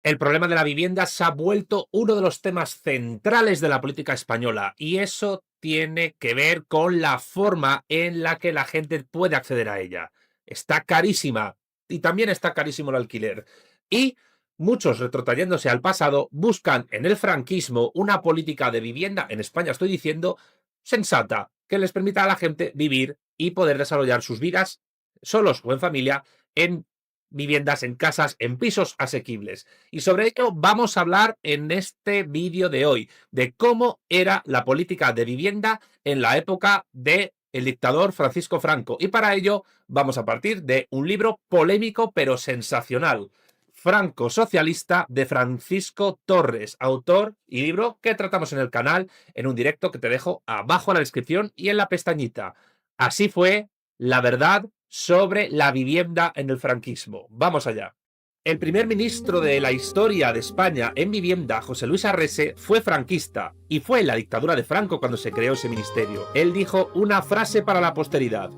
El problema de la vivienda se ha vuelto uno de los temas centrales de la política española y eso tiene que ver con la forma en la que la gente puede acceder a ella. Está carísima y también está carísimo el alquiler. Y muchos, retrotrayéndose al pasado, buscan en el franquismo una política de vivienda, en España estoy diciendo, sensata, que les permita a la gente vivir y poder desarrollar sus vidas solos o en familia en viviendas, en casas, en pisos asequibles. Y sobre ello vamos a hablar en este vídeo de hoy, de cómo era la política de vivienda en la época del dictador Francisco Franco. Y para ello vamos a partir de un libro polémico pero sensacional, Franco Socialista, de Francisco Torres, autor y libro que tratamos en el canal en un directo que te dejo abajo en la descripción y en la pestañita. Así fue la verdad sobre la vivienda en el franquismo. Vamos allá. El primer ministro de la historia de España en vivienda, José Luis Arrese, fue franquista y fue en la dictadura de Franco cuando se creó ese ministerio. Él dijo una frase para la posteridad: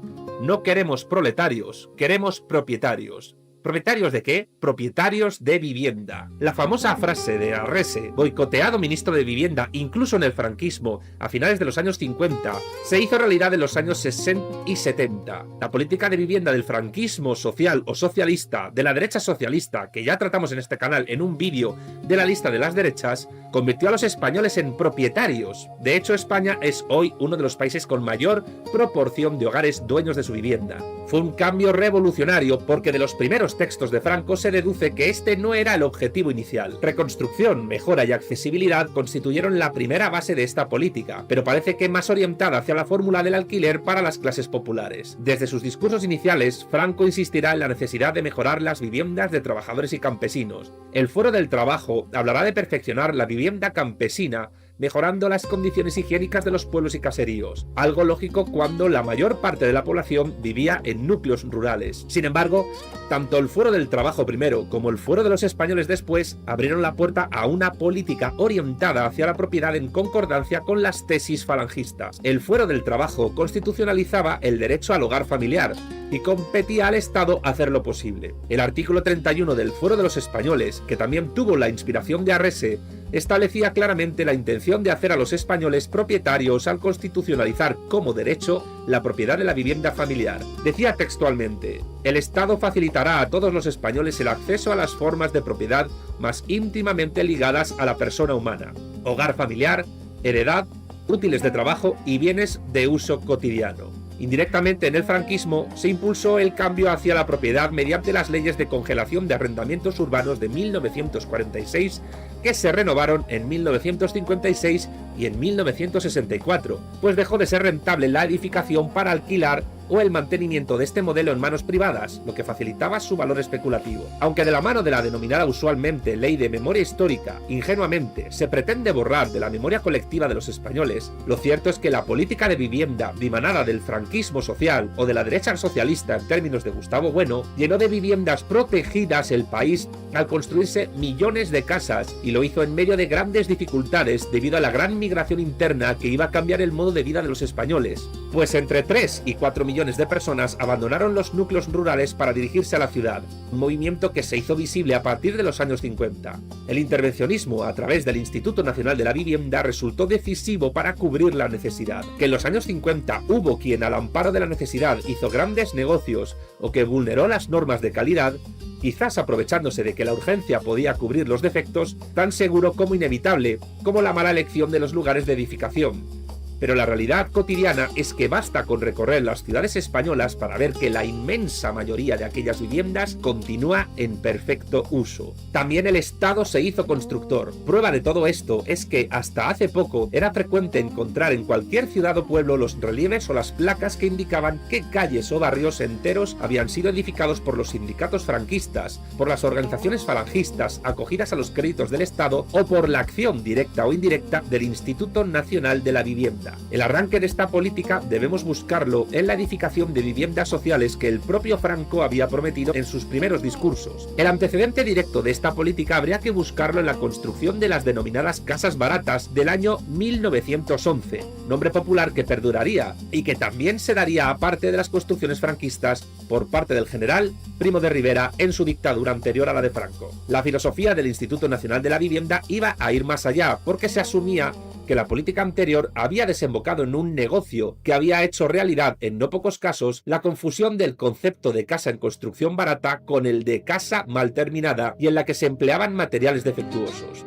no queremos proletarios, queremos propietarios. ¿Propietarios de qué? Propietarios de vivienda. La famosa frase de Arrese, boicoteado ministro de Vivienda incluso en el franquismo a finales de los años 50, se hizo realidad en los años 60 y 70. La política de vivienda del franquismo social o socialista, de la derecha socialista, que ya tratamos en este canal en un vídeo de la lista de las derechas, convirtió a los españoles en propietarios. De hecho, España es hoy uno de los países con mayor proporción de hogares dueños de su vivienda. Fue un cambio revolucionario porque de los primeros textos de Franco se deduce que este no era el objetivo inicial. Reconstrucción, mejora y accesibilidad constituyeron la primera base de esta política, pero parece que más orientada hacia la fórmula del alquiler para las clases populares. Desde sus discursos iniciales, Franco insistirá en la necesidad de mejorar las viviendas de trabajadores y campesinos. El Foro del Trabajo hablará de perfeccionar la vivienda campesina, mejorando las condiciones higiénicas de los pueblos y caseríos, algo lógico cuando la mayor parte de la población vivía en núcleos rurales. Sin embargo, tanto el Foro del Trabajo primero como el Foro de los Españoles después abrieron la puerta a una política orientada hacia la propiedad en concordancia con las tesis falangistas. El Foro del Trabajo constitucionalizaba el derecho al hogar familiar y competía al Estado hacerlo posible. El artículo 31 del Foro de los Españoles, que también tuvo la inspiración de Arrese, establecía claramente la intención de hacer a los españoles propietarios al constitucionalizar como derecho la propiedad de la vivienda familiar. Decía textualmente: el Estado facilitará a todos los españoles el acceso a las formas de propiedad más íntimamente ligadas a la persona humana: hogar familiar, heredad, útiles de trabajo y bienes de uso cotidiano. Indirectamente, en el franquismo se impulsó el cambio hacia la propiedad mediante las leyes de congelación de arrendamientos urbanos de 1946, que se renovaron en 1956 y en 1964, pues dejó de ser rentable la edificación para alquilar o el mantenimiento de este modelo en manos privadas, lo que facilitaba su valor especulativo. Aunque de la mano de la denominada usualmente Ley de Memoria Histórica, ingenuamente, se pretende borrar de la memoria colectiva de los españoles, lo cierto es que la política de vivienda dimanada del franquismo social o de la derecha socialista en términos de Gustavo Bueno, llenó de viviendas protegidas el país al construirse millones de casas, y lo hizo en medio de grandes dificultades debido a la gran migración interna que iba a cambiar el modo de vida de los españoles, pues entre 3 y 4 millones de personas abandonaron los núcleos rurales para dirigirse a la ciudad, un movimiento que se hizo visible a partir de los años 50. El intervencionismo a través del Instituto Nacional de la Vivienda resultó decisivo para cubrir la necesidad. Que en los años 50 hubo quien al amparo de la necesidad hizo grandes negocios o que vulneró las normas de calidad, quizás aprovechándose de que la urgencia podía cubrir los defectos, tan seguro como inevitable como la mala elección de los lugares de edificación. Pero la realidad cotidiana es que basta con recorrer las ciudades españolas para ver que la inmensa mayoría de aquellas viviendas continúa en perfecto uso. También el Estado se hizo constructor. Prueba de todo esto es que hasta hace poco era frecuente encontrar en cualquier ciudad o pueblo los relieves o las placas que indicaban qué calles o barrios enteros habían sido edificados por los sindicatos franquistas, por las organizaciones falangistas acogidas a los créditos del Estado o por la acción directa o indirecta del Instituto Nacional de la Vivienda. franquista. El arranque de esta política debemos buscarlo en la edificación de viviendas sociales que el propio Franco había prometido en sus primeros discursos. El antecedente directo de esta política habría que buscarlo en la construcción de las denominadas casas baratas del año 1911, nombre popular que perduraría y que también se daría aparte de las construcciones franquistas por parte del general Primo de Rivera en su dictadura anterior a la de Franco. La filosofía del Instituto Nacional de la Vivienda iba a ir más allá, porque se asumía que la política anterior había desembocado en un negocio que había hecho realidad en no pocos casos la confusión del concepto de casa en construcción barata con el de casa mal terminada y en la que se empleaban materiales defectuosos.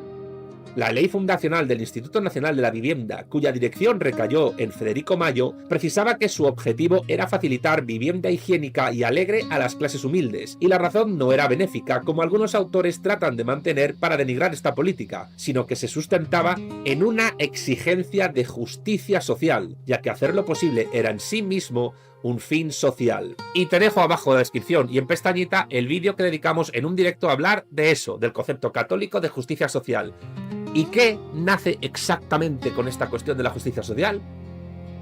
La ley fundacional del Instituto Nacional de la Vivienda, cuya dirección recayó en Federico Mayo, precisaba que su objetivo era facilitar vivienda higiénica y alegre a las clases humildes, y la razón no era benéfica, como algunos autores tratan de mantener para denigrar esta política, sino que se sustentaba en una exigencia de justicia social, ya que hacerlo posible era en sí mismo un fin social. Y te dejo abajo en la descripción y en pestañita el vídeo que dedicamos en un directo a hablar de eso, del concepto católico de justicia social. ¿Y qué nace exactamente con esta cuestión de la justicia social?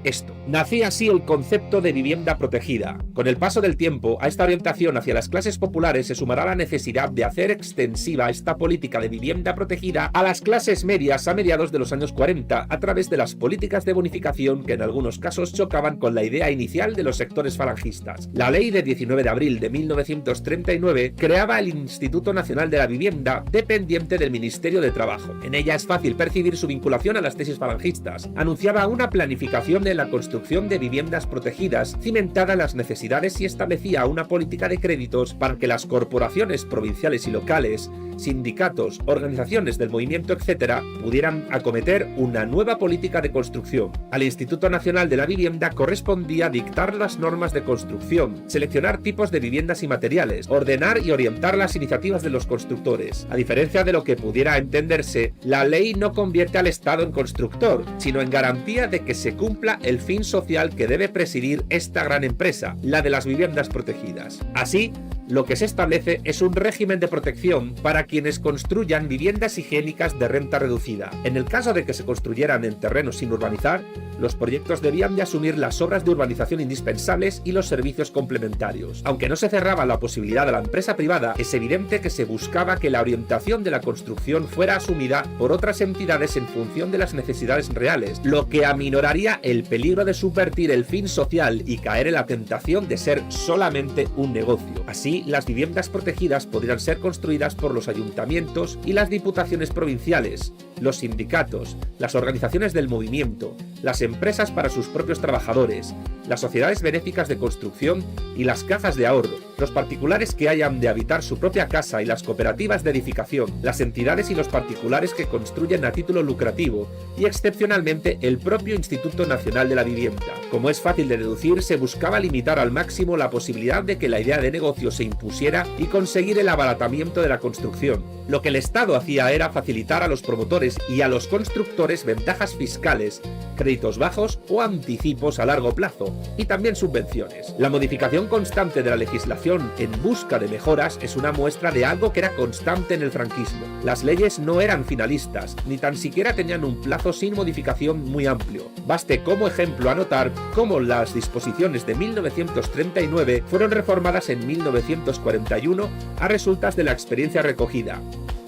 Esto. Nacía así el concepto de vivienda protegida. Con el paso del tiempo, a esta orientación hacia las clases populares se sumará la necesidad de hacer extensiva esta política de vivienda protegida a las clases medias a mediados de los años 40 a través de las políticas de bonificación que en algunos casos chocaban con la idea inicial de los sectores falangistas. La ley de 19 de abril de 1939 creaba el Instituto Nacional de la Vivienda dependiente del Ministerio de Trabajo. En ella es fácil percibir su vinculación a las tesis falangistas. Anunciaba una planificación de la construcción de viviendas protegidas cimentada en las necesidades y establecía una política de créditos para que las corporaciones provinciales y locales, sindicatos, organizaciones del movimiento, etc., pudieran acometer una nueva política de construcción. Al Instituto Nacional de la Vivienda correspondía dictar las normas de construcción, seleccionar tipos de viviendas y materiales, ordenar y orientar las iniciativas de los constructores. A diferencia de lo que pudiera entenderse, la ley no convierte al Estado en constructor, sino en garantía de que se cumpla el fin social que debe presidir esta gran empresa, la de las viviendas protegidas. Así, lo que se establece es un régimen de protección para quienes construyan viviendas higiénicas de renta reducida. En el caso de que se construyeran en terrenos sin urbanizar, los proyectos debían de asumir las obras de urbanización indispensables y los servicios complementarios. Aunque no se cerraba la posibilidad a la empresa privada, es evidente que se buscaba que la orientación de la construcción fuera asumida por otras entidades en función de las necesidades reales, lo que aminoraría el peligro de subvertir el fin social y caer en la tentación de ser solamente un negocio. Así, las viviendas protegidas podrían ser construidas por los ayuntamientos y las diputaciones provinciales, los sindicatos, las organizaciones del movimiento, las empresas para sus propios trabajadores, las sociedades benéficas de construcción y las cajas de ahorro, los particulares que hayan de habitar su propia casa y las cooperativas de edificación, las entidades y los particulares que construyen a título lucrativo y, excepcionalmente, el propio Instituto Nacional de la Vivienda. Como es fácil de deducir, se buscaba limitar al máximo la posibilidad de que la idea de negocio se impusiera y conseguir el abaratamiento de la construcción. Lo que el Estado hacía era facilitar a los promotores y a los constructores ventajas fiscales, créditos bajos o anticipos a largo plazo, y también subvenciones. La modificación constante de la legislación en busca de mejoras es una muestra de algo que era constante en el franquismo. Las leyes no eran finalistas, ni tan siquiera tenían un plazo sin modificación muy amplio. Baste como ejemplo anotar cómo las disposiciones de 1939 fueron reformadas en 1941 a resultas de la experiencia recogida.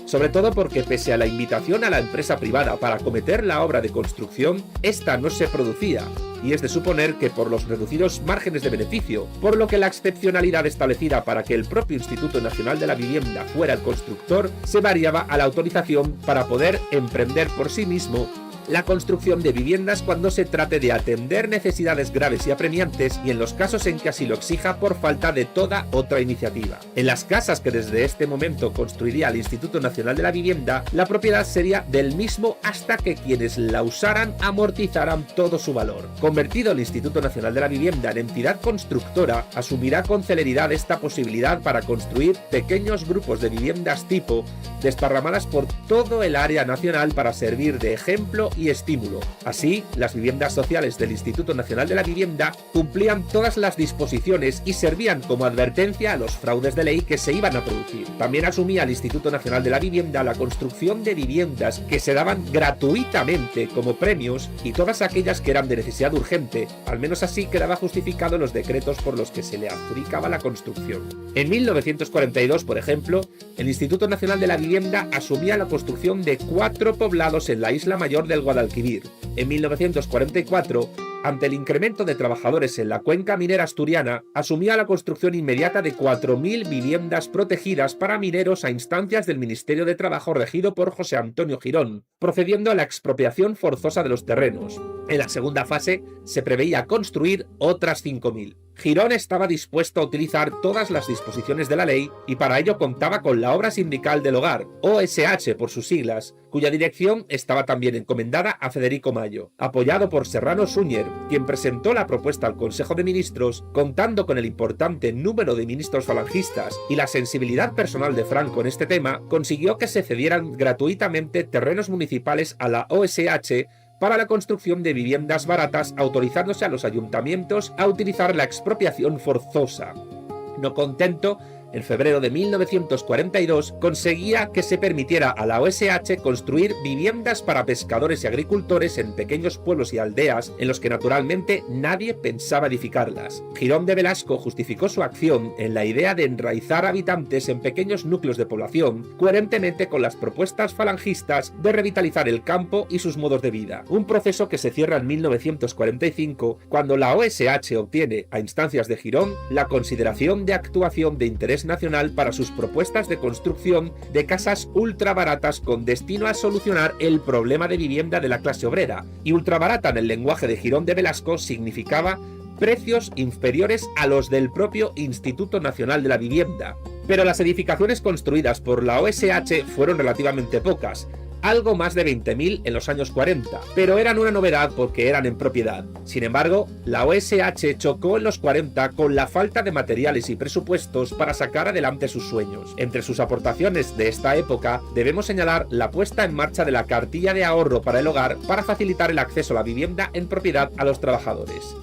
Sobre todo porque, pese a la invitación a la empresa privada para acometer la obra de construcción, esta no se producía, y es de suponer que por los reducidos márgenes de beneficio, por lo que la excepcionalidad establecida para que el propio Instituto Nacional de la Vivienda fuera el constructor se variaba a la autorización para poder emprender por sí mismo la construcción de viviendas cuando se trate de atender necesidades graves y apremiantes y en los casos en que así lo exija por falta de toda otra iniciativa. En las casas que desde este momento construiría el Instituto Nacional de la Vivienda, la propiedad sería del mismo hasta que quienes la usaran amortizaran todo su valor. Convertido el Instituto Nacional de la Vivienda en entidad constructora, asumirá con celeridad esta posibilidad para construir pequeños grupos de viviendas tipo desparramadas por todo el área nacional para servir de ejemplo y estímulo. Así, las viviendas sociales del Instituto Nacional de la Vivienda cumplían todas las disposiciones y servían como advertencia a los fraudes de ley que se iban a producir. También asumía el Instituto Nacional de la Vivienda la construcción de viviendas que se daban gratuitamente como premios y todas aquellas que eran de necesidad urgente, al menos así quedaba justificado en los decretos por los que se le adjudicaba la construcción. En 1942, por ejemplo, el Instituto Nacional de la Vivienda asumía la construcción de 4 poblados en la isla mayor del Guadalquivir. En 1944, ante el incremento de trabajadores en la cuenca minera asturiana, asumía la construcción inmediata de 4.000 viviendas protegidas para mineros a instancias del Ministerio de Trabajo regido por José Antonio Girón, procediendo a la expropiación forzosa de los terrenos. En la segunda fase se preveía construir otras 5.000. Girón estaba dispuesto a utilizar todas las disposiciones de la ley y para ello contaba con la Obra Sindical del Hogar, OSH por sus siglas, cuya dirección estaba también encomendada a Federico Mayo, apoyado por Serrano Súñer, quien presentó la propuesta al Consejo de Ministros, contando con el importante número de ministros falangistas y la sensibilidad personal de Franco en este tema, consiguió que se cedieran gratuitamente terrenos municipales a la OSH para la construcción de viviendas baratas, autorizándose a los ayuntamientos a utilizar la expropiación forzosa. No contento, en febrero de 1942 conseguía que se permitiera a la OSH construir viviendas para pescadores y agricultores en pequeños pueblos y aldeas en los que naturalmente nadie pensaba edificarlas. Girón de Velasco justificó su acción en la idea de enraizar habitantes en pequeños núcleos de población, coherentemente con las propuestas falangistas de revitalizar el campo y sus modos de vida. Un proceso que se cierra en 1945 cuando la OSH obtiene, a instancias de Girón, la consideración de actuación de interés nacional para sus propuestas de construcción de casas ultra baratas con destino a solucionar el problema de vivienda de la clase obrera, y ultra barata en el lenguaje de Girón de Velasco significaba precios inferiores a los del propio Instituto Nacional de la Vivienda. Pero las edificaciones construidas por la OSH fueron relativamente pocas, algo más de 20.000 en los años 40, pero eran una novedad porque eran en propiedad. Sin embargo, la OSH chocó en los 40 con la falta de materiales y presupuestos para sacar adelante sus sueños. Entre sus aportaciones de esta época, debemos señalar la puesta en marcha de la cartilla de ahorro para el hogar para facilitar el acceso a la vivienda en propiedad a los trabajadores.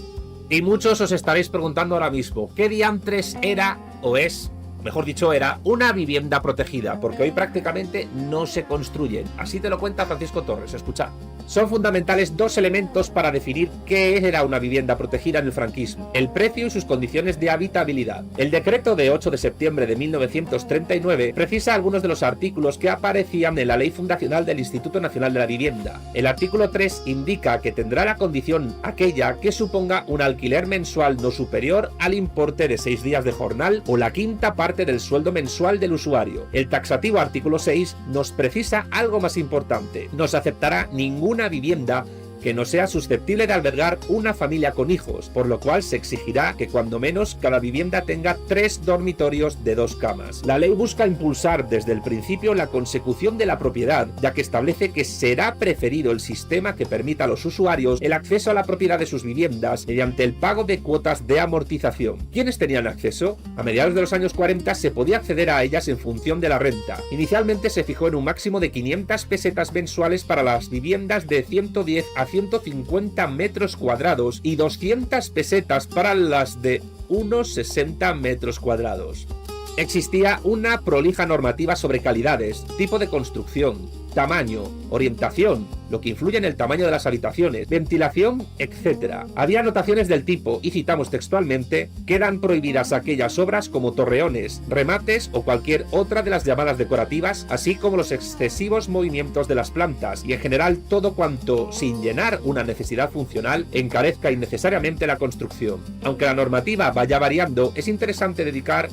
Y muchos os estaréis preguntando ahora mismo, ¿qué diantres era o es? Mejor dicho, era una vivienda protegida, porque hoy prácticamente no se construyen. Así te lo cuenta Francisco Torres, escuchad. Son fundamentales 2 elementos para definir qué era una vivienda protegida en el franquismo: el precio y sus condiciones de habitabilidad. El decreto de 8 de septiembre de 1939 precisa algunos de los artículos que aparecían en la ley fundacional del Instituto Nacional de la Vivienda. El artículo 3 indica que tendrá la condición aquella que suponga un alquiler mensual no superior al importe de 6 días de jornal o la quinta parte del sueldo mensual del usuario. El taxativo artículo 6 nos precisa algo más importante: no se aceptará ninguna vivienda que no sea susceptible de albergar una familia con hijos, por lo cual se exigirá que cuando menos cada vivienda tenga 3 dormitorios de 2 camas. La ley busca impulsar desde el principio la consecución de la propiedad, ya que establece que será preferido el sistema que permita a los usuarios el acceso a la propiedad de sus viviendas mediante el pago de cuotas de amortización. ¿Quiénes tenían acceso? A mediados de los años 40 se podía acceder a ellas en función de la renta. Inicialmente se fijó en un máximo de 500 pesetas mensuales para las viviendas de 110 a 150 metros cuadrados y 200 pesetas para las de unos 60 metros cuadrados. Existía una prolija normativa sobre calidades, tipo de construcción, tamaño, orientación, lo que influye en el tamaño de las habitaciones, ventilación, etc. Había anotaciones del tipo, y citamos textualmente, quedan prohibidas aquellas obras como torreones, remates o cualquier otra de las llamadas decorativas, así como los excesivos movimientos de las plantas y en general todo cuanto, sin llenar una necesidad funcional, encarezca innecesariamente la construcción. Aunque la normativa vaya variando, es interesante dedicar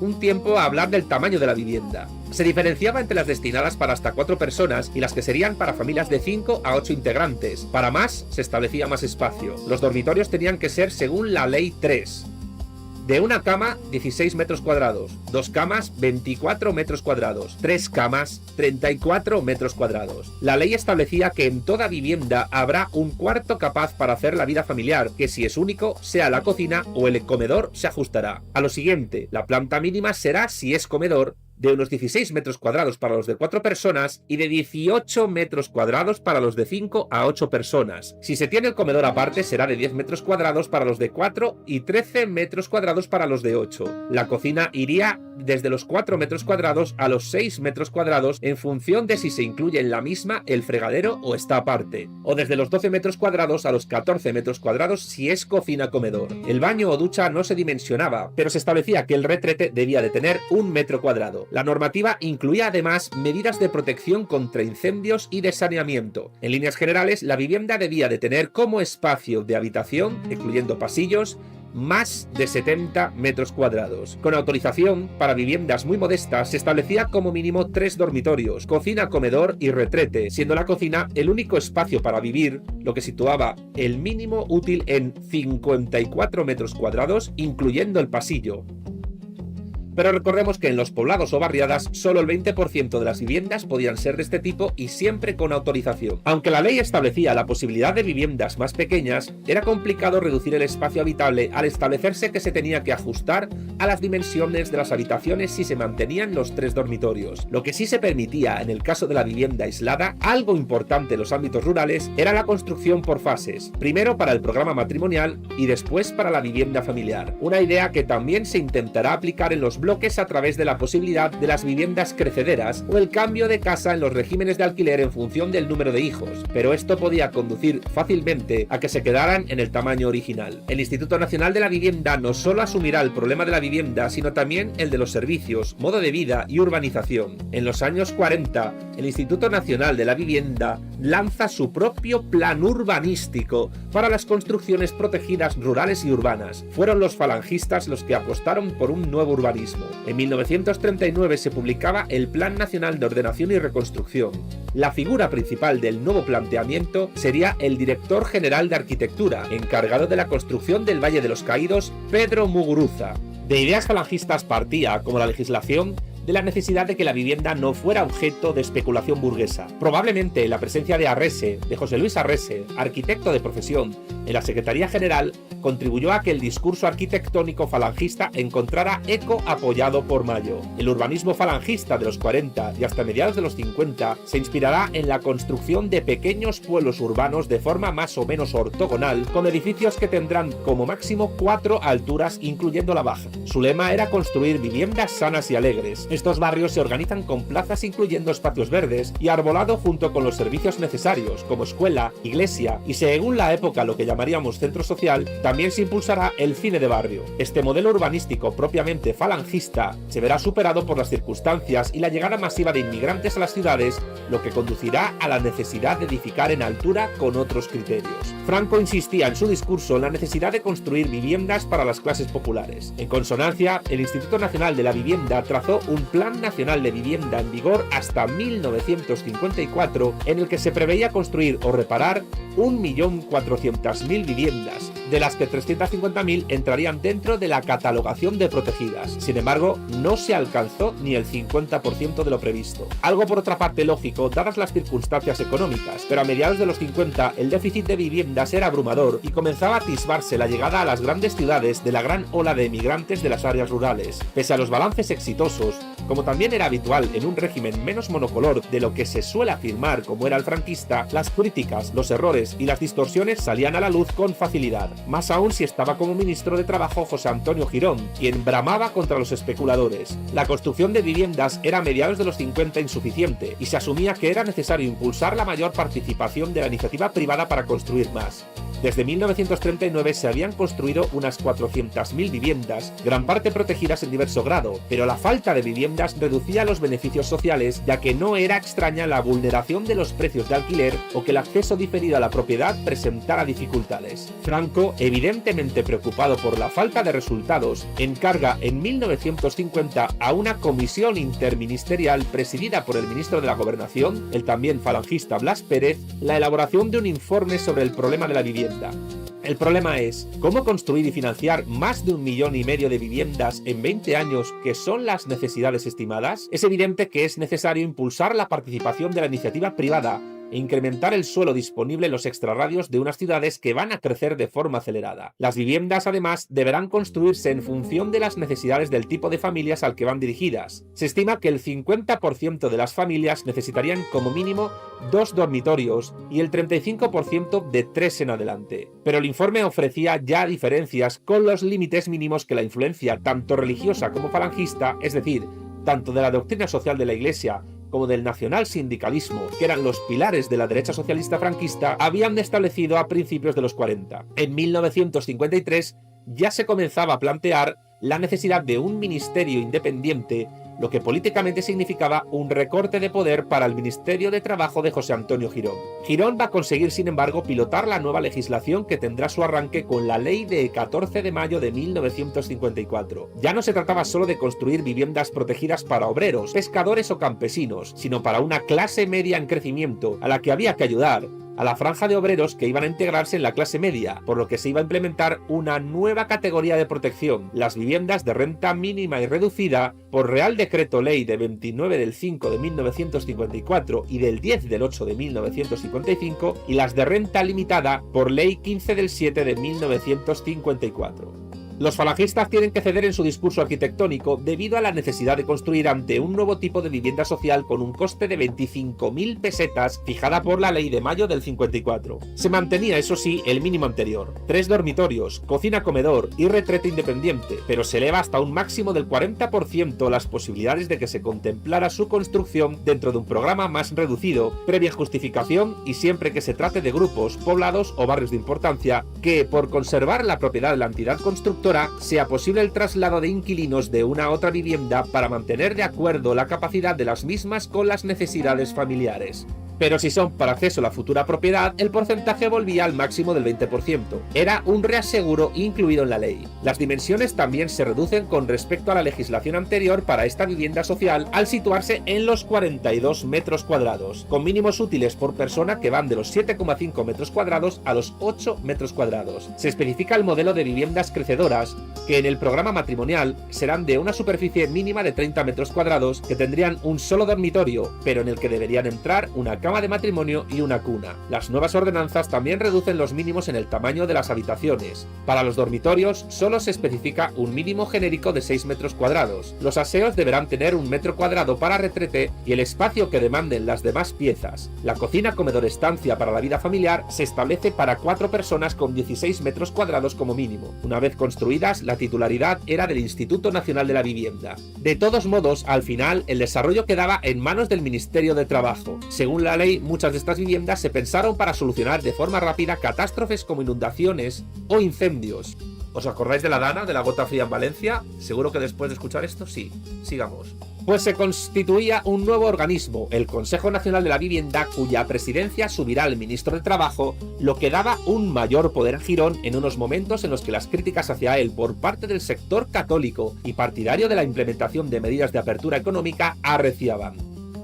un tiempo a hablar del tamaño de la vivienda. Se diferenciaba entre las destinadas para hasta 4 personas y las que serían para familias de 5 a 8 integrantes. Para más, se establecía más espacio. Los dormitorios tenían que ser según la Ley 3. De una cama, 16 metros cuadrados. 2 camas, 24 metros cuadrados. 3 camas, 34 metros cuadrados. La ley establecía que en toda vivienda habrá un cuarto capaz para hacer la vida familiar, que si es único, sea la cocina o el comedor se ajustará. A lo siguiente, la planta mínima será, si es comedor, de unos 16 metros cuadrados para los de 4 personas y de 18 metros cuadrados para los de 5 a 8 personas. Si se tiene el comedor aparte, será de 10 metros cuadrados para los de 4 y 13 metros cuadrados para los de 8. La cocina iría desde los 4 metros cuadrados a los 6 metros cuadrados en función de si se incluye en la misma el fregadero o está aparte, o desde los 12 metros cuadrados a los 14 metros cuadrados si es cocina-comedor. El baño o ducha no se dimensionaba, pero se establecía que el retrete debía de tener 1 metro cuadrado. La normativa incluía además medidas de protección contra incendios y de saneamiento. En líneas generales, la vivienda debía de tener como espacio de habitación, incluyendo pasillos, más de 70 metros cuadrados. Con autorización, para viviendas muy modestas, se establecía como mínimo 3 dormitorios, cocina, comedor y retrete, siendo la cocina el único espacio para vivir, lo que situaba el mínimo útil en 54 metros cuadrados, incluyendo el pasillo. Pero recordemos que en los poblados o barriadas solo el 20% de las viviendas podían ser de este tipo y siempre con autorización. Aunque la ley establecía la posibilidad de viviendas más pequeñas, era complicado reducir el espacio habitable al establecerse que se tenía que ajustar a las dimensiones de las habitaciones si se mantenían los 3 dormitorios. Lo que sí se permitía en el caso de la vivienda aislada, algo importante en los ámbitos rurales, era la construcción por fases, primero para el programa matrimonial y después para la vivienda familiar. Una idea que también se intentará aplicar en los bloques a través de la posibilidad de las viviendas crecederas o el cambio de casa en los regímenes de alquiler en función del número de hijos, pero esto podía conducir fácilmente a que se quedaran en el tamaño original. El Instituto Nacional de la Vivienda no solo asumirá el problema de la vivienda, sino también el de los servicios, modo de vida y urbanización. En los años 40, el Instituto Nacional de la Vivienda lanza su propio plan urbanístico para las construcciones protegidas rurales y urbanas. Fueron los falangistas los que apostaron por un nuevo urbanismo. En 1939 se publicaba el Plan Nacional de Ordenación y Reconstrucción. La figura principal del nuevo planteamiento sería el Director General de Arquitectura, encargado de la construcción del Valle de los Caídos, Pedro Muguruza. De ideas falangistas partía, como la legislación, de la necesidad de que la vivienda no fuera objeto de especulación burguesa. Probablemente la presencia de Arrese, de José Luis Arrese, arquitecto de profesión, en la Secretaría General, contribuyó a que el discurso arquitectónico falangista encontrara eco apoyado por Mayo. El urbanismo falangista de los 40 y hasta mediados de los 50 se inspirará en la construcción de pequeños pueblos urbanos de forma más o menos ortogonal, con edificios que tendrán como máximo 4 alturas, incluyendo la baja. Su lema era construir viviendas sanas y alegres. Estos barrios se organizan con plazas incluyendo espacios verdes y arbolado junto con los servicios necesarios, como escuela, iglesia y, según la época, lo que llamaríamos centro social. También se impulsará el cine de barrio. Este modelo urbanístico propiamente falangista se verá superado por las circunstancias y la llegada masiva de inmigrantes a las ciudades, lo que conducirá a la necesidad de edificar en altura con otros criterios. Franco insistía en su discurso en la necesidad de construir viviendas para las clases populares. En consonancia, el Instituto Nacional de la Vivienda trazó un Plan Nacional de Vivienda en vigor hasta 1954, en el que se preveía construir o reparar 1.400.000 viviendas, de las que 350.000 entrarían dentro de la catalogación de protegidas. Sin embargo, no se alcanzó ni el 50% de lo previsto. Algo por otra parte lógico, dadas las circunstancias económicas, pero a mediados de los 50 el déficit de viviendas era abrumador y comenzaba a atisbarse la llegada a las grandes ciudades de la gran ola de emigrantes de las áreas rurales. Pese a los balances exitosos, como también era habitual en un régimen menos monocolor de lo que se suele afirmar como era el franquista, las críticas, los errores y las distorsiones salían a la luz con facilidad. Más aún si estaba como ministro de Trabajo José Antonio Girón, quien bramaba contra los especuladores. La construcción de viviendas era a mediados de los 50 insuficiente y se asumía que era necesario impulsar la mayor participación de la iniciativa privada para construir más. Desde 1939 se habían construido unas 400.000 viviendas, gran parte protegidas en diverso grado, pero la falta de viviendas reducía los beneficios sociales, ya que no era extraña la vulneración de los precios de alquiler o que el acceso diferido a la propiedad presentara dificultades. Franco, evidentemente preocupado por la falta de resultados, encarga en 1950 a una comisión interministerial presidida por el ministro de la Gobernación, el también falangista Blas Pérez, la elaboración de un informe sobre el problema de la vivienda. El problema es, ¿cómo construir y financiar más de 1,5 millones de viviendas en 20 años, que son las necesidades estimadas? Es evidente que es necesario impulsar la participación de la iniciativa privada e incrementar el suelo disponible en los extrarradios de unas ciudades que van a crecer de forma acelerada. Las viviendas, además, deberán construirse en función de las necesidades del tipo de familias al que van dirigidas. Se estima que el 50% de las familias necesitarían como mínimo 2 dormitorios y el 35% de 3 en adelante. Pero el informe ofrecía ya diferencias con los límites mínimos que la influencia tanto religiosa como falangista, es decir, tanto de la doctrina social de la Iglesia como del nacional sindicalismo, que eran los pilares de la derecha socialista franquista, habían establecido a principios de los 40. En 1953 ya se comenzaba a plantear la necesidad de un ministerio independiente, lo que políticamente significaba un recorte de poder para el Ministerio de Trabajo de José Antonio Girón. Girón va a conseguir, sin embargo, pilotar la nueva legislación que tendrá su arranque con la ley de 14 de mayo de 1954. Ya no se trataba solo de construir viviendas protegidas para obreros, pescadores o campesinos, sino para una clase media en crecimiento, a la que había que ayudar, a la franja de obreros que iban a integrarse en la clase media, por lo que se iba a implementar una nueva categoría de protección, las viviendas de renta mínima y reducida, por Real Decreto Ley de 29 del 5 de 1954 y del 10 del 8 de 1955, y las de renta limitada por Ley 15 del 7 de 1954. Los falangistas tienen que ceder en su discurso arquitectónico debido a la necesidad de construir ante un nuevo tipo de vivienda social con un coste de 25.000 pesetas fijada por la ley de mayo del 54. Se mantenía, eso sí, el mínimo anterior: 3 dormitorios, cocina-comedor y retrete independiente, pero se eleva hasta un máximo del 40% las posibilidades de que se contemplara su construcción dentro de un programa más reducido, previa justificación y siempre que se trate de grupos, poblados o barrios de importancia, que, por conservar la propiedad de la entidad constructora, sea posible el traslado de inquilinos de una a otra vivienda para mantener de acuerdo la capacidad de las mismas con las necesidades familiares. Pero si son para acceso a la futura propiedad, el porcentaje volvía al máximo del 20%. Era un reaseguro incluido en la ley. Las dimensiones también se reducen con respecto a la legislación anterior para esta vivienda social al situarse en los 42 metros cuadrados, con mínimos útiles por persona que van de los 7,5 metros cuadrados a los 8 metros cuadrados. Se especifica el modelo de viviendas crecedoras, que en el programa matrimonial serán de una superficie mínima de 30 metros cuadrados, que tendrían un solo dormitorio, pero en el que deberían entrar una cama de matrimonio y una cuna. Las nuevas ordenanzas también reducen los mínimos en el tamaño de las habitaciones. Para los dormitorios solo se especifica un mínimo genérico de 6 metros cuadrados. Los aseos deberán tener 1 metro cuadrado para retrete y el espacio que demanden las demás piezas. La cocina, comedor, estancia para la vida familiar se establece para 4 personas con 16 metros cuadrados como mínimo. Una vez construidas, la titularidad era del Instituto Nacional de la Vivienda. De todos modos, al final, el desarrollo quedaba en manos del Ministerio de Trabajo. Según la ley, muchas de estas viviendas se pensaron para solucionar de forma rápida catástrofes como inundaciones o incendios. ¿Os acordáis de la Dana, de la gota fría en Valencia? Seguro que después de escuchar esto, sí. Sigamos. Pues se constituía un nuevo organismo, el Consejo Nacional de la Vivienda, cuya presidencia subirá al ministro de Trabajo, lo que daba un mayor poder a Girón en unos momentos en los que las críticas hacia él por parte del sector católico y partidario de la implementación de medidas de apertura económica arreciaban.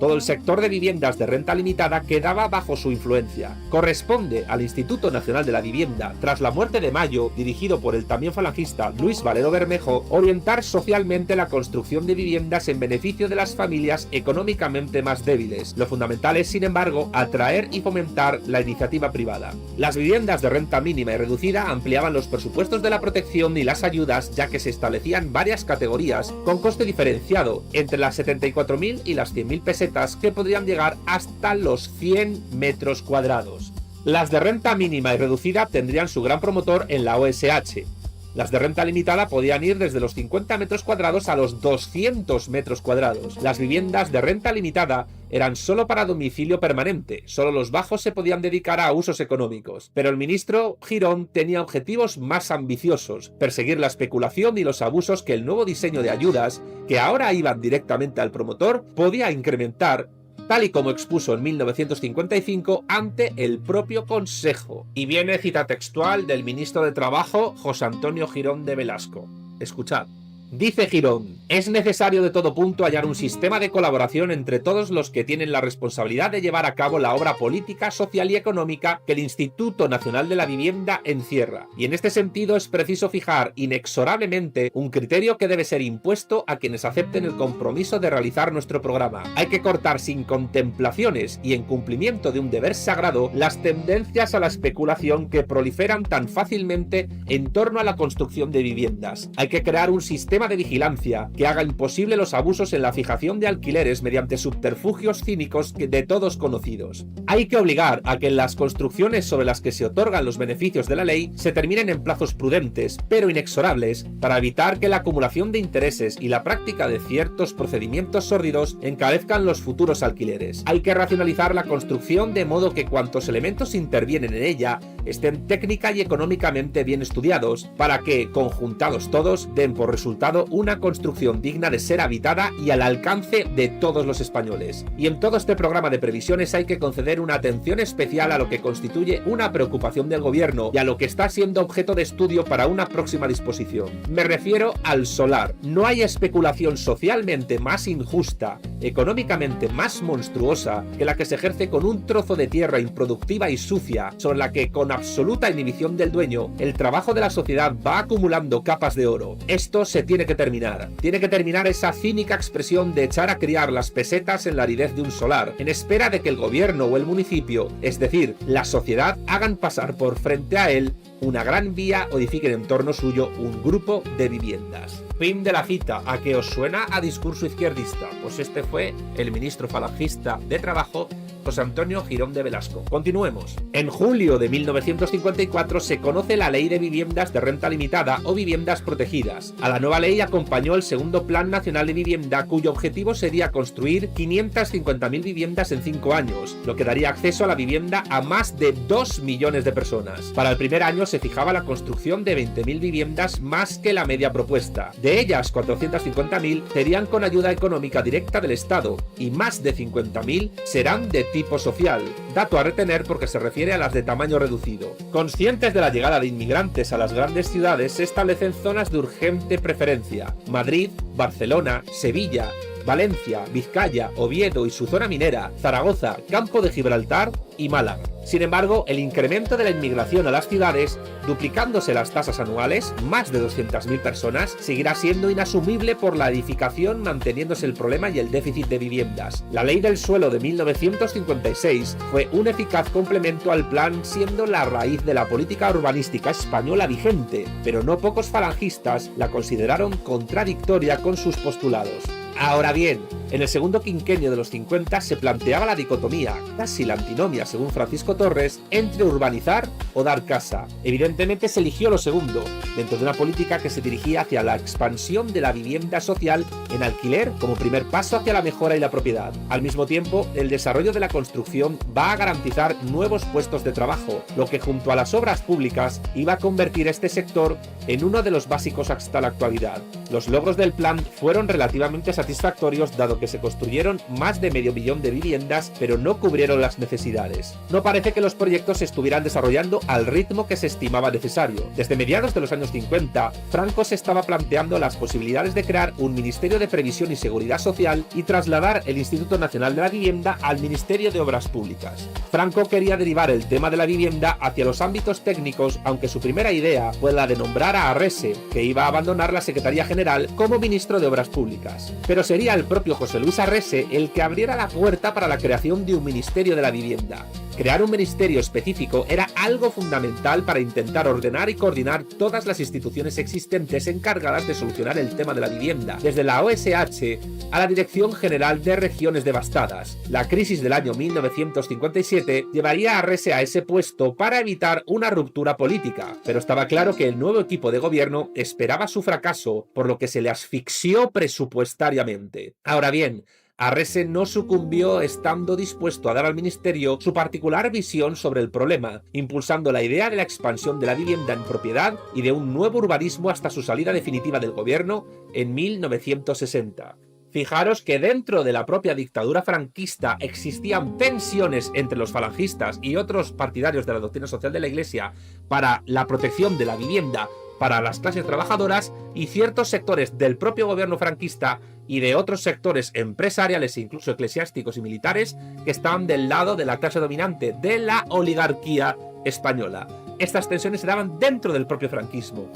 Todo el sector de viviendas de renta limitada quedaba bajo su influencia. Corresponde al Instituto Nacional de la Vivienda, tras la muerte de Mayo, dirigido por el también falangista Luis Valero Bermejo, orientar socialmente la construcción de viviendas en beneficio de las familias económicamente más débiles. Lo fundamental es, sin embargo, atraer y fomentar la iniciativa privada. Las viviendas de renta mínima y reducida ampliaban los presupuestos de la protección y las ayudas, ya que se establecían varias categorías con coste diferenciado, entre las 74.000 y las 100.000 pesetas, que podrían llegar hasta los 100 metros cuadrados. Las de renta mínima y reducida tendrían su gran promotor en la OSH. Las de renta limitada podían ir desde los 50 metros cuadrados a los 200 metros cuadrados. Las viviendas de renta limitada eran solo para domicilio permanente, solo los bajos se podían dedicar a usos económicos. Pero el ministro Girón tenía objetivos más ambiciosos: perseguir la especulación y los abusos que el nuevo diseño de ayudas, que ahora iban directamente al promotor, podía incrementar, tal y como expuso en 1955 ante el propio Consejo. Y viene cita textual del ministro de Trabajo, José Antonio Girón de Velasco. Escuchad. Dice Girón, es necesario de todo punto hallar un sistema de colaboración entre todos los que tienen la responsabilidad de llevar a cabo la obra política, social y económica que el Instituto Nacional de la Vivienda encierra. Y en este sentido es preciso fijar inexorablemente un criterio que debe ser impuesto a quienes acepten el compromiso de realizar nuestro programa. Hay que cortar sin contemplaciones y en cumplimiento de un deber sagrado las tendencias a la especulación que proliferan tan fácilmente en torno a la construcción de viviendas. Hay que crear un sistema de vigilancia que haga imposible los abusos en la fijación de alquileres mediante subterfugios cínicos de todos conocidos. Hay que obligar a que las construcciones sobre las que se otorgan los beneficios de la ley se terminen en plazos prudentes, pero inexorables, para evitar que la acumulación de intereses y la práctica de ciertos procedimientos sórdidos encarezcan los futuros alquileres. Hay que racionalizar la construcción de modo que cuantos elementos intervienen en ella estén técnica y económicamente bien estudiados, para que, conjuntados todos, den por resultado una construcción digna de ser habitada y al alcance de todos los españoles. Y en todo este programa de previsiones hay que conceder una atención especial a lo que constituye una preocupación del gobierno y a lo que está siendo objeto de estudio para una próxima disposición. Me refiero al solar. No hay especulación socialmente más injusta, económicamente más monstruosa que la que se ejerce con un trozo de tierra improductiva y sucia, sobre la que, con absoluta inhibición del dueño, el trabajo de la sociedad va acumulando capas de oro. Esto se tiene que terminar. Tiene que terminar esa cínica expresión de echar a criar las pesetas en la aridez de un solar, en espera de que el gobierno o el municipio, es decir, la sociedad, hagan pasar por frente a él una gran vía o edifiquen en torno suyo un grupo de viviendas. Fin de la cita. ¿A qué os suena a discurso izquierdista? Pues este fue el ministro falangista de Trabajo, José Antonio Girón de Velasco. Continuemos. En julio de 1954 se conoce la Ley de Viviendas de Renta Limitada o Viviendas Protegidas. A la nueva ley acompañó el segundo Plan Nacional de Vivienda, cuyo objetivo sería construir 550.000 viviendas en 5 años, lo que daría acceso a la vivienda a más de 2 millones de personas. Para el primer año se fijaba la construcción de 20.000 viviendas más que la media propuesta. De ellas, 450.000 serían con ayuda económica directa del Estado y más de 50.000 serán de tipo social, dato a retener porque se refiere a las de tamaño reducido. Conscientes de la llegada de inmigrantes a las grandes ciudades, se establecen zonas de urgente preferencia: Madrid, Barcelona, Sevilla, Valencia, Vizcaya, Oviedo y su zona minera, Zaragoza, Campo de Gibraltar y Málaga. Sin embargo, el incremento de la inmigración a las ciudades, duplicándose las tasas anuales, más de 200.000 personas, seguirá siendo inasumible por la edificación, manteniéndose el problema y el déficit de viviendas. La Ley del Suelo de 1956 fue un eficaz complemento al plan, siendo la raíz de la política urbanística española vigente, pero no pocos falangistas la consideraron contradictoria con sus postulados. Ahora bien, en el segundo quinquenio de los 50 se planteaba la dicotomía, casi la antinomia según Francisco Torres, entre urbanizar o dar casa. Evidentemente se eligió lo segundo, dentro de una política que se dirigía hacia la expansión de la vivienda social en alquiler como primer paso hacia la mejora y la propiedad. Al mismo tiempo, el desarrollo de la construcción va a garantizar nuevos puestos de trabajo, lo que junto a las obras públicas iba a convertir este sector en uno de los básicos hasta la actualidad. Los logros del plan fueron relativamente satisfactorios, dado que se construyeron más de medio millón de viviendas, pero no cubrieron las necesidades. No parece que los proyectos se estuvieran desarrollando al ritmo que se estimaba necesario. Desde mediados de los años 50, Franco se estaba planteando las posibilidades de crear un Ministerio de Previsión y Seguridad Social y trasladar el Instituto Nacional de la Vivienda al Ministerio de Obras Públicas. Franco quería derivar el tema de la vivienda hacia los ámbitos técnicos, aunque su primera idea fue la de nombrar a Arrese, que iba a abandonar la Secretaría General, como ministro de Obras Públicas. Pero sería el propio José Luis Arrese el que abriera la puerta para la creación de un Ministerio de la Vivienda. Crear un ministerio específico era algo fundamental para intentar ordenar y coordinar todas las instituciones existentes encargadas de solucionar el tema de la vivienda, desde la OSH a la Dirección General de Regiones Devastadas. La crisis del año 1957 llevaría a Arrese a ese puesto para evitar una ruptura política, pero estaba claro que el nuevo equipo de gobierno esperaba su fracaso, por lo que se le asfixió presupuestariamente. Ahora bien, Arrese no sucumbió, estando dispuesto a dar al ministerio su particular visión sobre el problema, impulsando la idea de la expansión de la vivienda en propiedad y de un nuevo urbanismo hasta su salida definitiva del gobierno en 1960. Fijaros que dentro de la propia dictadura franquista existían tensiones entre los falangistas y otros partidarios de la doctrina social de la Iglesia para la protección de la vivienda para las clases trabajadoras y ciertos sectores del propio gobierno franquista y de otros sectores empresariales e incluso eclesiásticos y militares que estaban del lado de la clase dominante, de la oligarquía española. Estas tensiones se daban dentro del propio franquismo.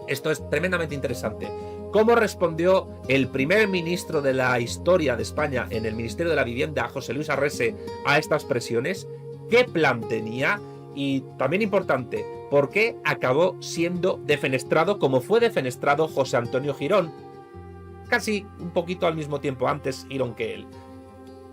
Esto es tremendamente interesante. ¿Cómo respondió el primer ministro de la historia de España en el Ministerio de la Vivienda, José Luis Arrese, a estas presiones? ¿Qué plan tenía? Y también importante, ¿por qué acabó siendo defenestrado como fue defenestrado José Antonio Girón? Casi un poquito al mismo tiempo antes Girón que él.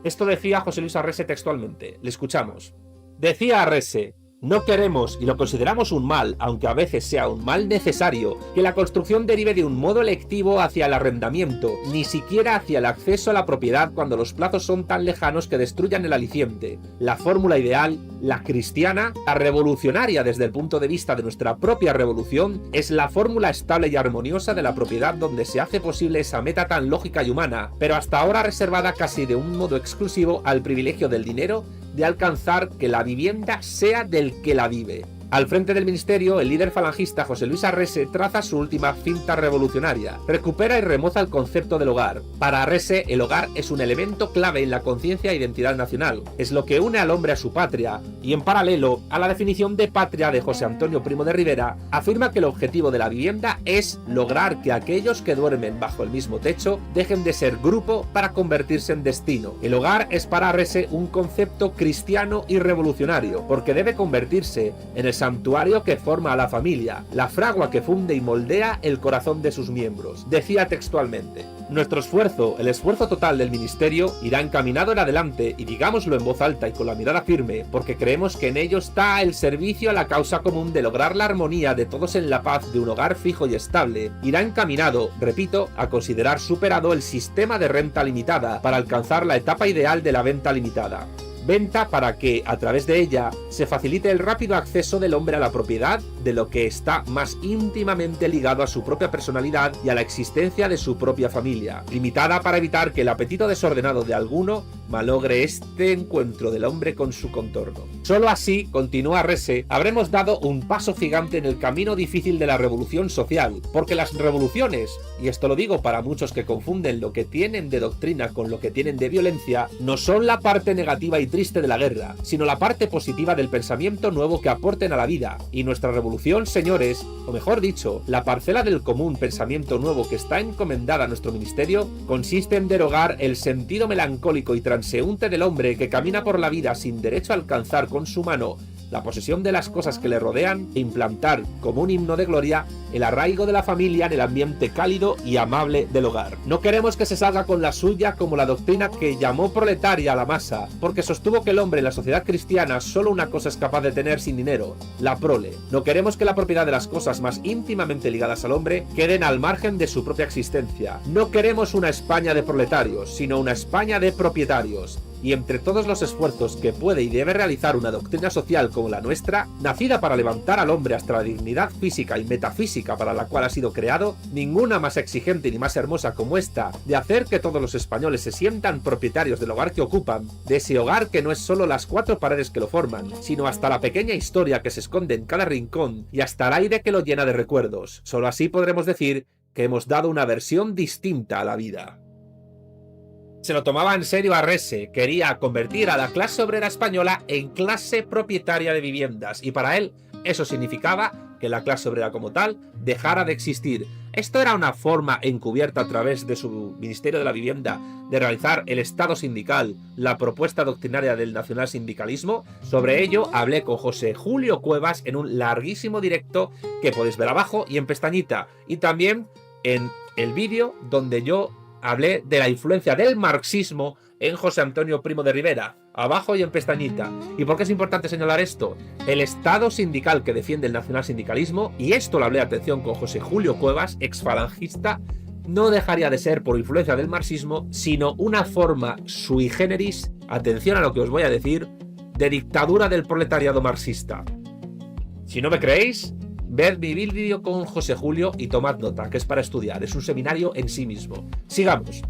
Esto decía José Luis Arrese textualmente. Le escuchamos. Decía Arrese: no queremos, y lo consideramos un mal, aunque a veces sea un mal necesario, que la construcción derive de un modo electivo hacia el arrendamiento, ni siquiera hacia el acceso a la propiedad cuando los plazos son tan lejanos que destruyan el aliciente. La fórmula ideal, la cristiana, la revolucionaria desde el punto de vista de nuestra propia revolución, es la fórmula estable y armoniosa de la propiedad donde se hace posible esa meta tan lógica y humana, pero hasta ahora reservada casi de un modo exclusivo al privilegio del dinero, de alcanzar que la vivienda sea del que la vive. Al frente del ministerio, el líder falangista José Luis Arrese traza su última finta revolucionaria. Recupera y remoza el concepto del hogar. Para Arrese, el hogar es un elemento clave en la conciencia e identidad nacional. Es lo que une al hombre a su patria, y en paralelo a la definición de patria de José Antonio Primo de Rivera, afirma que el objetivo de la vivienda es lograr que aquellos que duermen bajo el mismo techo dejen de ser grupo para convertirse en destino. El hogar es para Arrese un concepto cristiano y revolucionario, porque debe convertirse en el santuario que forma a la familia, la fragua que funde y moldea el corazón de sus miembros. Decía textualmente: nuestro esfuerzo, el esfuerzo total del ministerio, irá encaminado en adelante, y digámoslo en voz alta y con la mirada firme, porque creemos que en ello está el servicio a la causa común de lograr la armonía de todos en la paz de un hogar fijo y estable. Irá encaminado, repito, a considerar superado el sistema de renta limitada para alcanzar la etapa ideal de la venta limitada. Venta para que, a través de ella, se facilite el rápido acceso del hombre a la propiedad de lo que está más íntimamente ligado a su propia personalidad y a la existencia de su propia familia, limitada para evitar que el apetito desordenado de alguno malogre este encuentro del hombre con su contorno. Solo así, continúa Arrese, habremos dado un paso gigante en el camino difícil de la revolución social, porque las revoluciones, y esto lo digo para muchos que confunden lo que tienen de doctrina con lo que tienen de violencia, no son la parte negativa y triste de la guerra, sino la parte positiva del pensamiento nuevo que aporten a la vida. Y nuestra revolución, señores, o mejor dicho, la parcela del común pensamiento nuevo que está encomendada a nuestro ministerio, consiste en derogar el sentido melancólico y transeúnte del hombre que camina por la vida sin derecho a alcanzar con su mano la posesión de las cosas que le rodean e implantar, como un himno de gloria, el arraigo de la familia en el ambiente cálido y amable del hogar. No queremos que se salga con la suya como la doctrina que llamó proletaria a la masa, porque sostuvo que el hombre en la sociedad cristiana solo una cosa es capaz de tener sin dinero: la prole. No queremos que la propiedad de las cosas más íntimamente ligadas al hombre queden al margen de su propia existencia. No queremos una España de proletarios, sino una España de propietarios. Y entre todos los esfuerzos que puede y debe realizar una doctrina social como la nuestra, nacida para levantar al hombre hasta la dignidad física y metafísica para la cual ha sido creado, ninguna más exigente ni más hermosa como esta, de hacer que todos los españoles se sientan propietarios del hogar que ocupan, de ese hogar que no es solo las cuatro paredes que lo forman, sino hasta la pequeña historia que se esconde en cada rincón y hasta el aire que lo llena de recuerdos. Solo así podremos decir que hemos dado una versión distinta a la vida. Se lo tomaba en serio Arrese, quería convertir a la clase obrera española en clase propietaria de viviendas, y para él eso significaba que la clase obrera como tal dejara de existir. Esto era una forma encubierta a través de su Ministerio de la Vivienda de realizar el Estado sindical, la propuesta doctrinaria del nacionalsindicalismo. Sobre ello hablé con José Julio Cuevas en un larguísimo directo que podéis ver abajo y en pestañita, y también en el vídeo donde yo hablé de la influencia del marxismo en José Antonio Primo de Rivera, abajo y en pestañita. ¿Y por qué es importante señalar esto? El Estado sindical que defiende el nacionalsindicalismo, y esto lo hablé, atención, con José Julio Cuevas, exfalangista, no dejaría de ser por influencia del marxismo, sino una forma sui generis, atención a lo que os voy a decir, de dictadura del proletariado marxista. Si no me creéis, ved mi vídeo con José Julio y tomad nota, que es para estudiar, es un seminario en sí mismo. Sigamos.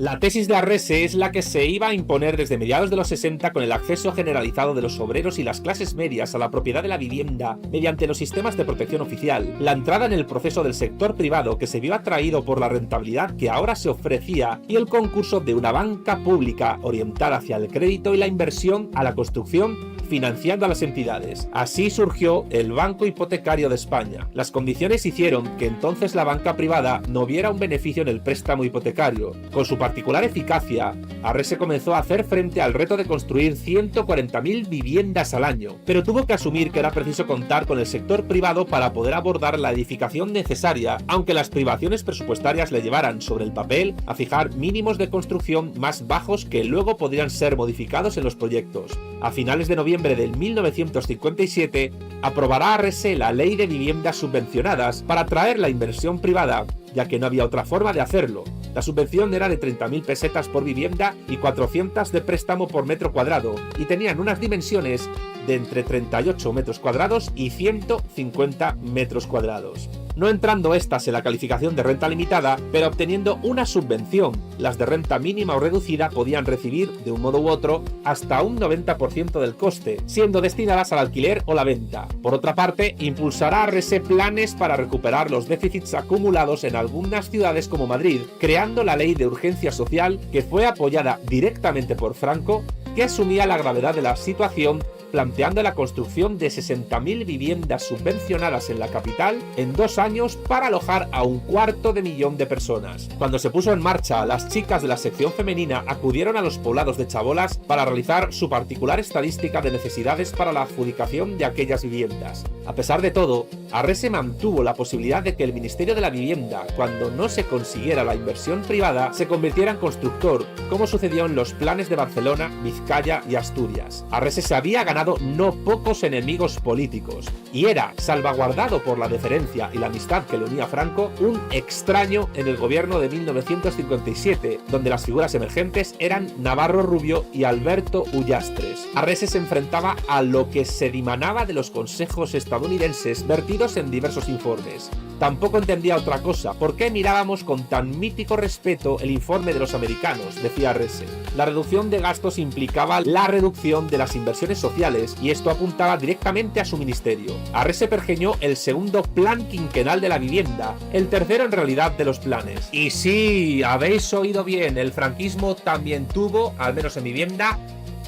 La tesis de Arrese es la que se iba a imponer desde mediados de los 60 con el acceso generalizado de los obreros y las clases medias a la propiedad de la vivienda mediante los sistemas de protección oficial, la entrada en el proceso del sector privado que se vio atraído por la rentabilidad que ahora se ofrecía y el concurso de una banca pública orientada hacia el crédito y la inversión a la construcción, financiando a las entidades. Así surgió el Banco Hipotecario de España. Las condiciones hicieron que entonces la banca privada no viera un beneficio en el préstamo hipotecario. Con su particular eficacia, Arrese comenzó a hacer frente al reto de construir 140.000 viviendas al año, pero tuvo que asumir que era preciso contar con el sector privado para poder abordar la edificación necesaria, aunque las privaciones presupuestarias le llevaran sobre el papel a fijar mínimos de construcción más bajos que luego podrían ser modificados en los proyectos. A finales de noviembre del 1957, aprobará Arrese la Ley de Viviendas Subvencionadas para atraer la inversión privada, ya que no había otra forma de hacerlo. La subvención era de 30.000 pesetas por vivienda y 400 de préstamo por metro cuadrado, y tenían unas dimensiones de entre 38 metros cuadrados y 150 metros cuadrados. No entrando estas en la calificación de renta limitada, pero obteniendo una subvención. Las de renta mínima o reducida podían recibir, de un modo u otro, hasta un 90% del coste, siendo destinadas al alquiler o la venta. Por otra parte, impulsará Arrese planes para recuperar los déficits acumulados en algunas ciudades como Madrid, creando la Ley de Urgencia Social, que fue apoyada directamente por Franco, que asumía la gravedad de la situación, planteando la construcción de 60.000 viviendas subvencionadas en la capital en 2 años para alojar a 250.000 de personas. Cuando se puso en marcha, las chicas de la sección femenina acudieron a los poblados de chabolas para realizar su particular estadística de necesidades para la adjudicación de aquellas viviendas. A pesar de todo, Arrese mantuvo la posibilidad de que el Ministerio de la Vivienda, cuando no se consiguiera la inversión privada, se convirtiera en constructor, como sucedió en los planes de Barcelona, Vizcaya y Asturias. Arrese se había ganado no pocos enemigos políticos y era, salvaguardado por la deferencia y la amistad que le unía a Franco, un extraño en el gobierno de 1957, donde las figuras emergentes eran Navarro Rubio y Alberto Ullastres. Arrese se enfrentaba a lo que se dimanaba de los consejos estadounidenses vertidos en diversos informes. Tampoco entendía otra cosa. ¿Por qué mirábamos con tan mítico respeto el informe de los americanos?, decía Arrese. La reducción de gastos implicaba la reducción de las inversiones sociales y esto apuntaba directamente a su ministerio. Arrese pergeñó el segundo plan quinquenal de la vivienda, el tercero en realidad de los planes. Y sí, habéis oído bien, el franquismo también tuvo, al menos en vivienda,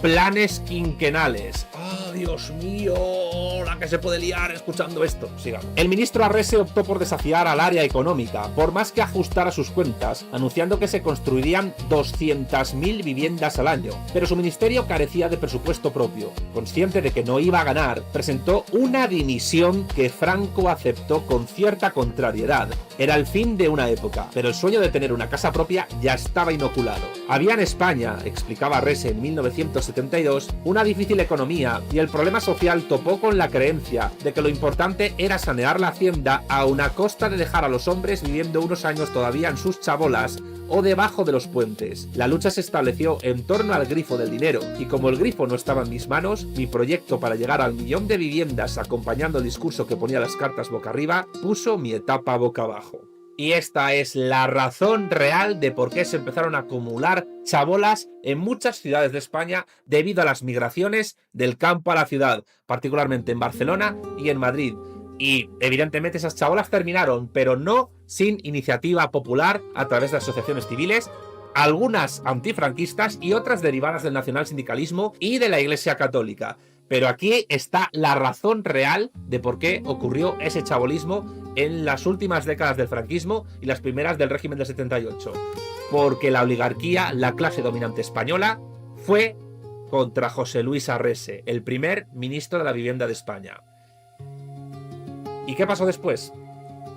planes quinquenales. ¡Oh, Dios mío! La que se puede liar escuchando esto. Sigamos. El ministro Arrese optó por desafiar al área económica, por más que ajustara sus cuentas, anunciando que se construirían 200.000 viviendas al año, pero su ministerio carecía de presupuesto propio. Consciente de que no iba a ganar, presentó una dimisión que Franco aceptó con cierta contrariedad. Era el fin de una época, pero el sueño de tener una casa propia ya estaba inoculado. Había en España, explicaba Arrese en 1972, una difícil economía y el problema social topó con la creencia de que lo importante era sanear la hacienda a una costa de dejar a los hombres viviendo unos años todavía en sus chabolas o debajo de los puentes. La lucha se estableció en torno al grifo del dinero, y como el grifo no estaba en mis manos, mi proyecto para llegar al 1.000.000 de viviendas acompañando el discurso que ponía las cartas boca arriba, puso mi etapa boca abajo. Y esta es la razón real de por qué se empezaron a acumular chabolas en muchas ciudades de España debido a las migraciones del campo a la ciudad, particularmente en Barcelona y en Madrid. Y evidentemente esas chabolas terminaron, pero no sin iniciativa popular a través de asociaciones civiles, algunas antifranquistas y otras derivadas del nacionalsindicalismo y de la Iglesia Católica. Pero aquí está la razón real de por qué ocurrió ese chabolismo en las últimas décadas del franquismo y las primeras del régimen del 78. Porque la oligarquía, la clase dominante española, fue contra José Luis Arrese, el primer ministro de la Vivienda de España. ¿Y qué pasó después?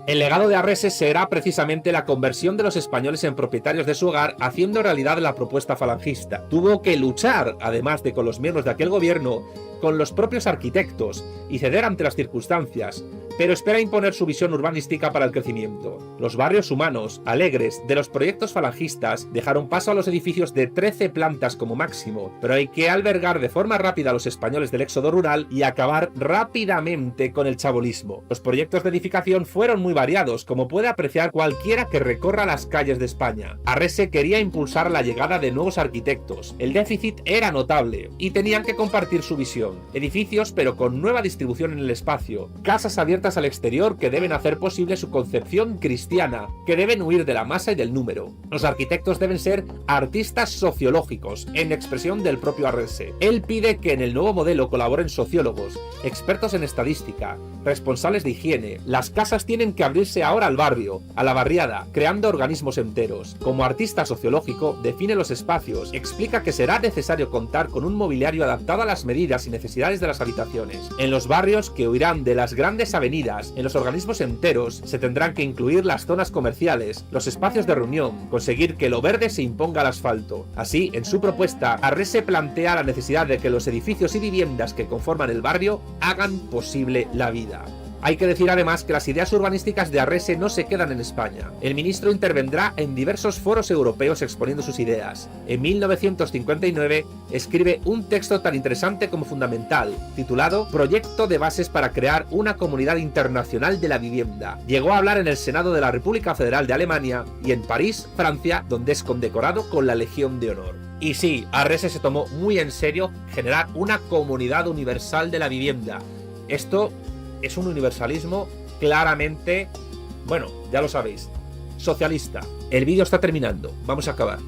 El legado de Arrese será precisamente la conversión de los españoles en propietarios de su hogar, haciendo realidad la propuesta falangista. Tuvo que luchar, además de con los miembros de aquel gobierno, con los propios arquitectos y ceder ante las circunstancias, pero espera imponer su visión urbanística para el crecimiento. Los barrios humanos, alegres, de los proyectos falangistas dejaron paso a los edificios de 13 plantas como máximo, pero hay que albergar de forma rápida a los españoles del éxodo rural y acabar rápidamente con el chabolismo. Los proyectos de edificación fueron muy variados, como puede apreciar cualquiera que recorra las calles de España. Arrese quería impulsar la llegada de nuevos arquitectos, el déficit era notable y tenían que compartir su visión. Edificios pero con nueva distribución en el espacio, casas abiertas al exterior que deben hacer posible su concepción cristiana, que deben huir de la masa y del número. Los arquitectos deben ser artistas sociológicos, en expresión del propio Arrese. Él pide que en el nuevo modelo colaboren sociólogos, expertos en estadística, responsables de higiene. Las casas tienen que abrirse ahora al barrio, a la barriada, creando organismos enteros. Como artista sociológico, define los espacios, explica que será necesario contar con un mobiliario adaptado a las medidas y necesidades de las habitaciones. En los barrios que huirán de las grandes avenidas, en los organismos enteros, se tendrán que incluir las zonas comerciales, los espacios de reunión, conseguir que lo verde se imponga al asfalto. Así, en su propuesta, Arrese plantea la necesidad de que los edificios y viviendas que conforman el barrio hagan posible la vida. Hay que decir además que las ideas urbanísticas de Arrese no se quedan en España. El ministro intervendrá en diversos foros europeos exponiendo sus ideas. En 1959 escribe un texto tan interesante como fundamental, titulado Proyecto de bases para crear una comunidad internacional de la vivienda. Llegó a hablar en el Senado de la República Federal de Alemania y en París, Francia, donde es condecorado con la Legión de Honor. Y sí, Arrese se tomó muy en serio generar una comunidad universal de la vivienda. Esto es un universalismo claramente, bueno, ya lo sabéis, socialista. El vídeo está terminando, vamos a acabar.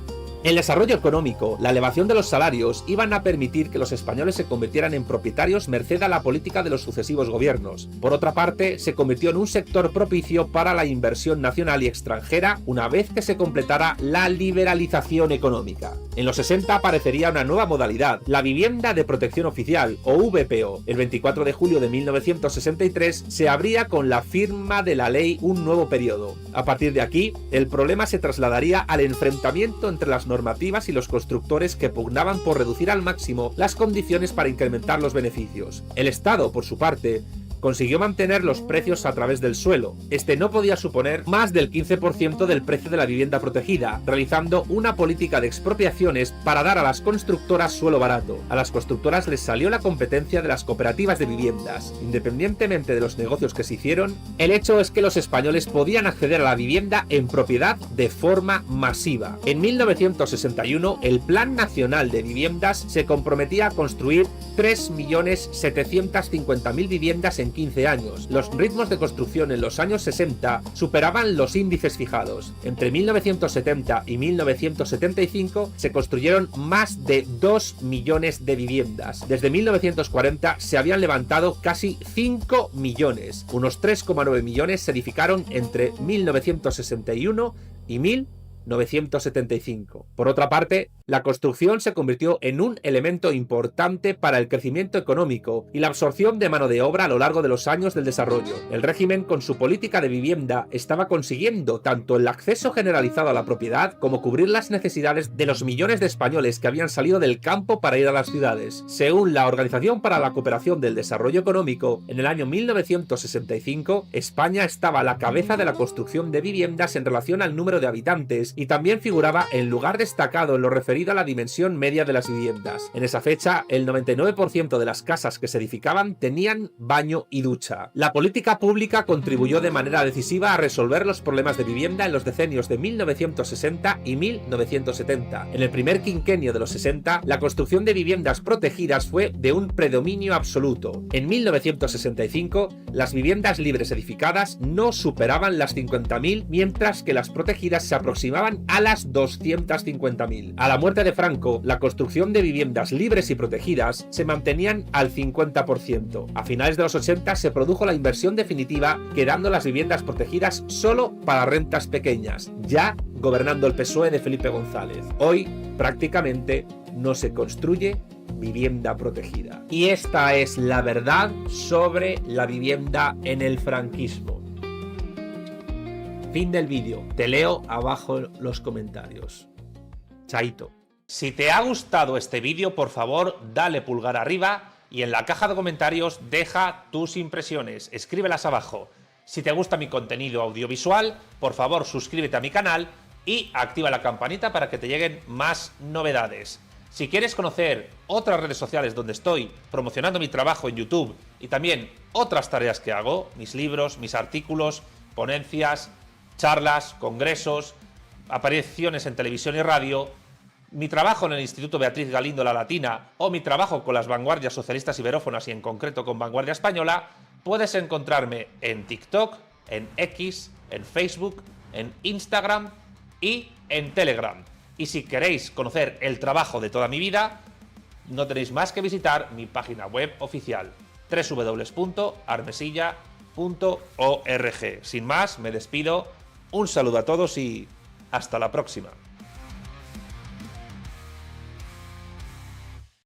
El desarrollo económico, la elevación de los salarios iban a permitir que los españoles se convirtieran en propietarios merced a la política de los sucesivos gobiernos. Por otra parte, se convirtió en un sector propicio para la inversión nacional y extranjera una vez que se completara la liberalización económica. En los 60 aparecería una nueva modalidad, la vivienda de protección oficial, o VPO. El 24 de julio de 1963 se abría con la firma de la ley un nuevo periodo. A partir de aquí, el problema se trasladaría al enfrentamiento entre las normativas y los constructores que pugnaban por reducir al máximo las condiciones para incrementar los beneficios. El Estado, por su parte, consiguió mantener los precios a través del suelo. Este no podía suponer más del 15% del precio de la vivienda protegida, realizando una política de expropiaciones para dar a las constructoras suelo barato. A las constructoras les salió la competencia de las cooperativas de viviendas. Independientemente de los negocios que se hicieron, el hecho es que los españoles podían acceder a la vivienda en propiedad de forma masiva. En 1961, el Plan Nacional de Viviendas se comprometía a construir 3.750.000 viviendas en 15 años. Los ritmos de construcción en los años 60 superaban los índices fijados. Entre 1970 y 1975 se construyeron más de 2 millones de viviendas. Desde 1940 se habían levantado casi 5 millones. Unos 3,9 millones se edificaron entre 1961 y 1975. Por otra parte, la construcción se convirtió en un elemento importante para el crecimiento económico y la absorción de mano de obra a lo largo de los años del desarrollo. El régimen, con su política de vivienda, estaba consiguiendo tanto el acceso generalizado a la propiedad como cubrir las necesidades de los millones de españoles que habían salido del campo para ir a las ciudades. Según la Organización para la Cooperación del Desarrollo Económico, en el año 1965, España estaba a la cabeza de la construcción de viviendas en relación al número de habitantes y también figuraba en lugar destacado en lo referido a la dimensión media de las viviendas. En esa fecha, el 99% de las casas que se edificaban tenían baño y ducha. La política pública contribuyó de manera decisiva a resolver los problemas de vivienda en los decenios de 1960 y 1970. En el primer quinquenio de los 60, la construcción de viviendas protegidas fue de un predominio absoluto. En 1965, las viviendas libres edificadas no superaban las 50.000, mientras que las protegidas se aproximaban a las 250.000. A la muerte de Franco, la construcción de viviendas libres y protegidas se mantenían al 50%. A finales de los 80 se produjo la inversión definitiva, quedando las viviendas protegidas solo para rentas pequeñas, ya gobernando el PSOE de Felipe González. Hoy, prácticamente, no se construye vivienda protegida. Y esta es la verdad sobre la vivienda en el franquismo. Fin del vídeo. Te leo abajo los comentarios. Chaito. Si te ha gustado este vídeo, por favor, dale pulgar arriba y en la caja de comentarios deja tus impresiones, escríbelas abajo. Si te gusta mi contenido audiovisual, por favor suscríbete a mi canal y activa la campanita para que te lleguen más novedades. Si quieres conocer otras redes sociales donde estoy promocionando mi trabajo en YouTube y también otras tareas que hago, mis libros, mis artículos, ponencias, charlas, congresos, apariciones en televisión y radio, mi trabajo en el Instituto Beatriz Galindo La Latina o mi trabajo con las vanguardias socialistas iberófonas y en concreto con Vanguardia Española, puedes encontrarme en TikTok, en X, en Facebook, en Instagram y en Telegram. Y si queréis conocer el trabajo de toda mi vida, no tenéis más que visitar mi página web oficial www.armesilla.org. Sin más, me despido, un saludo a todos y hasta la próxima.